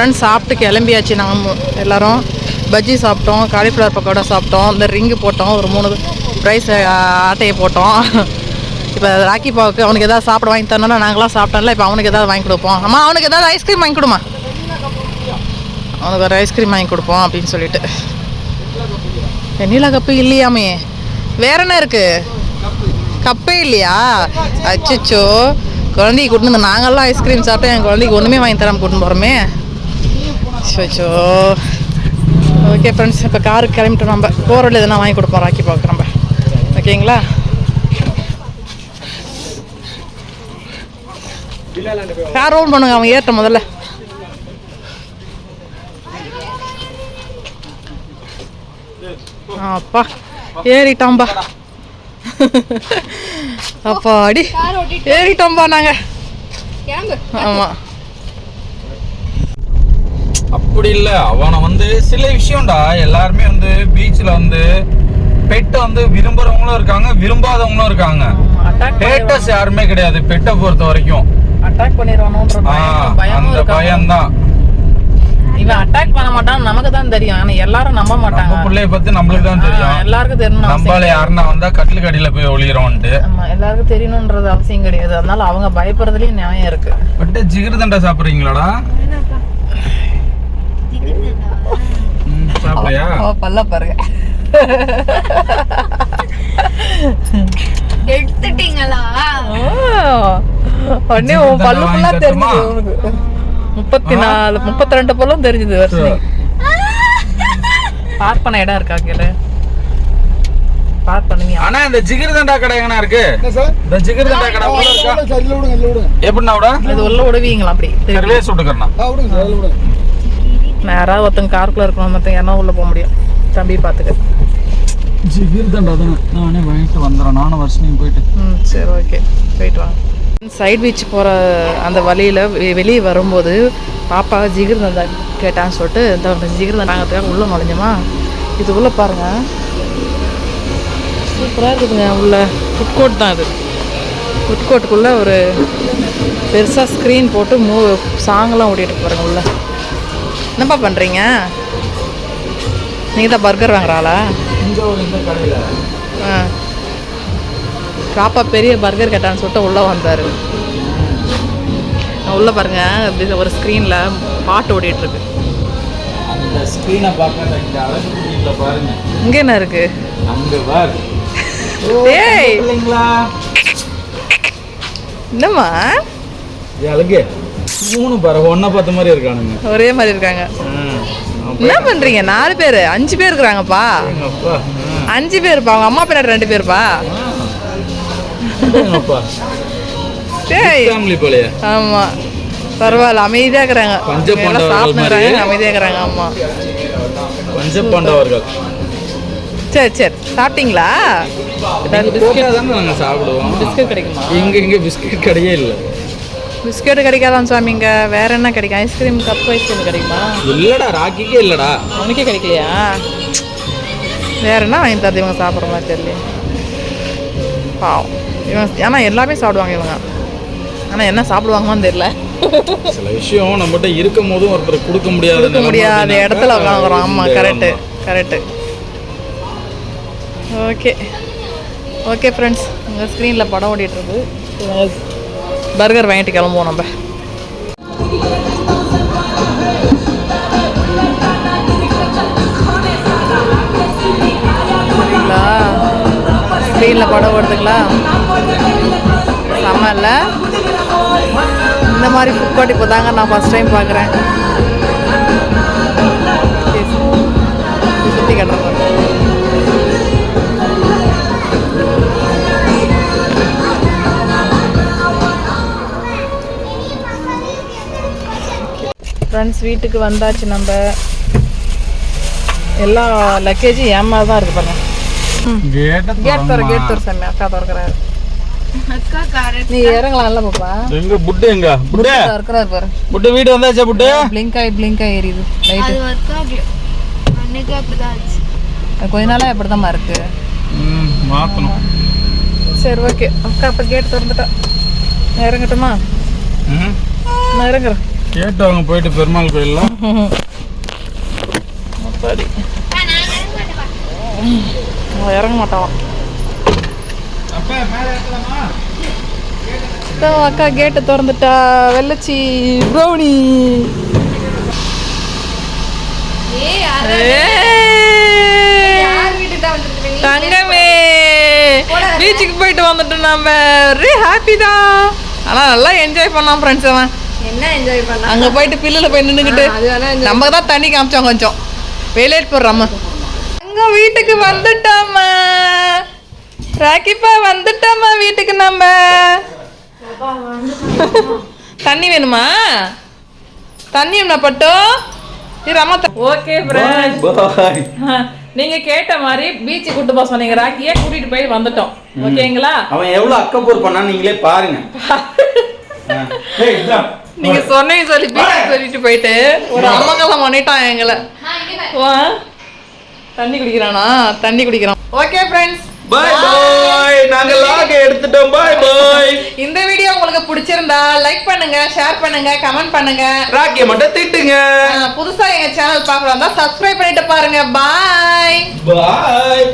Friends சாப்பிட்டு கிளம்பியாச்சு. நாங்கள் எல்லோரும் பஜ்ஜி சாப்பிட்டோம், காலிஃப்ளவர் பக்கோடா சாப்பிட்டோம், இந்த ரிங்கு போட்டோம், ஒரு 3 ப்ரைஸ் ஆட்டையை போட்டோம். இப்போ ராக்கி பாவுக்கு அவனுக்கு எதாவது சாப்பிட வாங்கி தரணும்னா நாங்களாம் சாப்பிட்டோம்ல, இப்போ அவனுக்கு எதாவது வாங்கி கொடுப்போம். அம்மா அவனுக்கு எதாவது ஐஸ்கிரீம் வாங்கி கொடுமா, அவனுக்கு ஒரு ஐஸ்கிரீம் வாங்கி கொடுப்போம் அப்படின்னு சொல்லிட்டு. வெண்ணிலா கப்பு இல்லையாமே, வேற என்ன இருக்குது? கப்பே இல்லையா? அச்சோ, குழந்தைக்கு கூட்டின்னு வந்து நாங்கள்லாம் ஐஸ்கிரீம் சாப்பிட்டோம், என் குழந்தைக்கு ஒன்றுமே வாங்கி தராமல் கூட்டின்னு போகிறோமே. அச்சோ. ஓகே ஃப்ரெண்ட்ஸ், இப்போ காருக்கு கிளம்பிட்டோம். நம்ம போகிறோம்ல எதுனா வாங்கி கொடுப்போம் ராக்கி பாவுக்கு நம்ம. ஓகேங்களா? கார் ஓன் பண்ணுங்க, அவன் ஏற்ற முதல்ல. அப்பா ஏறிட்டோம்பா, அப்பா அடி ஏறிட்டோம்பா நாங்க. ஆமா அப்படி இல்ல, அவனை வந்து சில விஷயம்டா, எல்லாருமே வந்து பீச்ல வந்து பெட்டை வந்து விரும்புறவங்களும் இருக்காங்க, விரும்பாதவங்களும் இருக்காங்க. ஹேட்டர்ஸ் யாருமே கிடையாது பெட்டை பொறுத்த வரைக்கும். அட்டாக் பண்ணிடுவானோன்ற அந்த பயம்தான். இவன் அட்டாக் பண்ண மாட்டான், நமக்கு தான் தெரியும். ஆனா எல்லாரும் நம்ப மாட்டாங்க. பிள்ளைய பத்தி நம்மளுக்கு தான் தெரியும், எல்லாருக்கும் தெரியணும். நம்மளால யாருன்னா வந்தா கட்டில் கடியில போய் ஒளிகிறோம்ட்டு. ஆமா, எல்லாருக்கும் தெரியணும்ன்றது அவசியம் கிடையாது. அதனால அவங்க பயப்படுறதுலயும் நியாயம் இருக்கு. பட்டு ஜிகிர் தண்டா சாப்பிடுறீங்களாடா? சாப்பிடுறியா? பல்ல பாருங்க. எடுத்துட்டீங்களா? உடனே உன் பல்லு ஃபுல்லா தெரிஞ்சது உனக்கு. 34 32 பல்லும் தெரிஞ்சது. வருஷம் பார்க் பண்ண இடம் இருக்கா கேளு, பார்க் பண்ணுங்க. ஆனா இந்த ஜிகிர் தண்டா கடை எங்கனா இருக்கு? இந்த ஜிகிர் தண்டா கடை உள்ள இருக்கா? எப்படின்னா விட இது உள்ள விடுவீங்களா? அப்படி தெரியவே சுட்டுக்கறனா நேரா ஒருத்தங்க காருக்குள்ள இருக்கணும், மொத்தம் யாரா உள்ள போக முடியும். தம்பி பாத்துக்க. ஜிகிர் தண்டா தான் நானே வாங்கிட்டு வந்துடுறேன், நானும் வருஷம் போயிட்டு. சரி ஓகே, போயிட்டு வாங்க. சைட் பீச் போகிற அந்த வழியில் வெளியே வரும்போது பாப்பா ஜிகிர் தண்டா கேட்டான்னு சொல்லிட்டு இந்த ஜிகிர் தண்டாங்கிறதுக்காக உள்ளே நுழைஞ்சோமா. இது உள்ளே பாருங்கள், சூப்பராக இருக்குதுங்க. உள்ள ஃபுட் கோர்ட் தான். இது ஃபுட் கோர்ட்டுக்குள்ளே ஒரு பெருசாக ஸ்க்ரீன் போட்டு சாங்கெல்லாம் ஓடிட்டு பாருங்க. உள்ள என்னப்பா பண்ணுறீங்க? நீங்கள் தான் பர்கர் வாங்குறாளா? பாப்பா பெரிய பர்கர் கேட்டான்னு சொல்லிட்டு உள்ளே வந்தார். உள்ளே பாருங்க, ஒரு ஸ்க்ரீனில் பாட்டு ஓடிட்டுருக்கு. அந்த ஸ்க்ரீனை பார்க்க பாருங்க, இங்கே என்ன இருக்கு? அங்கே பாரு. ஏய் என்னம்மா அழகு 3 பாரு, ஒன்றை பார்த்த மாதிரி இருக்கானுங்க, ஒரே மாதிரி இருக்காங்க. என்ன பண்ணுறீங்க? 4 பேர் 5 பேர் இருக்கிறாங்கப்பா. 5 பேருப்பா. அவங்க அம்மா பேர் 2 பேருப்பா. ஆமா பரவாயில்ல, அமைதியா இருக்கிறாங்க. சாப்பிடுறாங்க, அமைதியா இருக்கிறாங்க. ஆமா பஞ்சபாண்டவர்கள். சரி சரி, சாப்பிட்டீங்களா? நாங்கள் சாப்பிடுவோம். பிஸ்கட் கிடைக்குமா? இங்கே பிஸ்கட் கிடையே இல்லை. பிஸ்கட் கிடைக்காதான் சாமி. இங்கே வேற என்ன கிடைக்கும்? ஐஸ்கிரீம், கப் ஐஸ்கிரீம் கிடைக்குமா? இல்லடா, ராக்கிக்கே இல்லடா. உனக்கே கிடைக்கலையா? வேற என்ன வாங்கி தரது இவங்க சாப்பிட்ற மாதிரி தெரியல. பாவம் இவங்க, ஏன்னா எல்லாமே சாப்பிடுவாங்க இவங்க, ஆனால் என்ன சாப்பிடுவாங்கன்னு தெரியல. சில விஷயம் நம்மகிட்ட இருக்கும் போதும் ஒருத்தர் கொடுக்க முடியாத இடத்துல உட்காந்துக்கிறோம். ஆமாம், correct correct. Okay okay friends, உங்கள் ஸ்க்ரீனில் படம் ஓடிட்டுருக்கு. பர்கர் வாங்கிட்டு கிளம்புவோம் நம்ம. சரிங்களா? ஸ்க்ரீனில் படம் ஓடுதுங்களா? செம்ம இல்லை? இந்த மாதிரி ஃபுட் கோர்ட் இப்போ தாங்க நான் ஃபஸ்ட் டைம் பார்க்குறேன். சுற்றி கட்டுறேன். ஃப்ரெண்ட்ஸ், வீட்டுக்கு வந்தாச்சு. நம்ம எல்லா லக்கேஜும் ஏமா தான் இருக்குது பாருங்க. கேட் தர சாமி, அக்கா திறக்கிறாரு. நீ இறங்கலாம்ல பாப்பா. எங்க புட்டு? எங்க புட்டு திறக்கிறாரு பாரு. புட்டு வீடு வந்தாச்சா? புட்டு பிளிங்க் ஆகி எரியுது லைட். கொஞ்ச நாளா எப்படிதாம்மா இருக்கு? மாத்தணும். சரி ஓகே, அக்கா அப்ப கேட் திறந்துட்டா. நான் இறங்கட்டுமா? நான் இறங்குறேன். கேட்டவங்க போயிட்டு பெருமாள் கோயில்ல சரி இறங்க மாட்டான். அக்கா கேட்டு திறந்துட்டா. வெள்ளச்சி ப்ரௌனி. தங்கமே பீச்சுக்கு போயிட்டு வந்துட்டோம் நம்ம. ஒரே ஹாப்பி தான். ஆனால் நல்லா என்ஜாய் பண்ணலாம் ஃப்ரெண்ட்ஸ். அவன் என்ன என்ஜாய் பண்ண அங்கே போயிட்டு பில்லில் போய் நின்றுக்கிட்டு நமக்கு தான் தண்ணி காமிச்சோம் கொஞ்சம். வெளியேட்டு போடுறாம அங்கே வீட்டுக்கு வந்துட்டோம்மா. ராக்கிப்பா வந்துட்டோம்மா வீட்டுக்கு. நம்ம தண்ணி வேணுமா? தண்ணி என்ன பட்டும் ஓகே நீங்க கேட்ட மாதிரி பீச்சு கூட்டு போக சொன்னீங்க. ராக்கியே கூட்டிட்டு போய் வந்துட்டோம். ஓகேங்களா? அவன் எவ்வளவு அக்கப்பூர் பண்ணா நீங்களே பாருங்க. நீங்க சொன்னீங்க சொல்லி பீச்சுக்கு சொல்லிட்டு போயிட்டு ஒரு அமங்கலம் பண்ணிட்டான் எங்களை. தண்ணி குடிக்கிறானா? தண்ணி குடிக்கிறான். Okay friends, bye bye. நாங்க லாக் எடுத்துட்டோம். Bye bye. இந்த வீடியோ உங்களுக்கு பிடிச்சிருந்தா லைக் பண்ணுங்க, ஷேர் பண்ணுங்க, கமெண்ட் பண்ணுங்க. ராக்கிய மட்டும் திட்டுங்க. புதுசா எங்க சேனல் பார்க்கலாம் தான் சப்ஸ்கிரைப் பண்ணிட்டு பாருங்க. பாய் பாய்.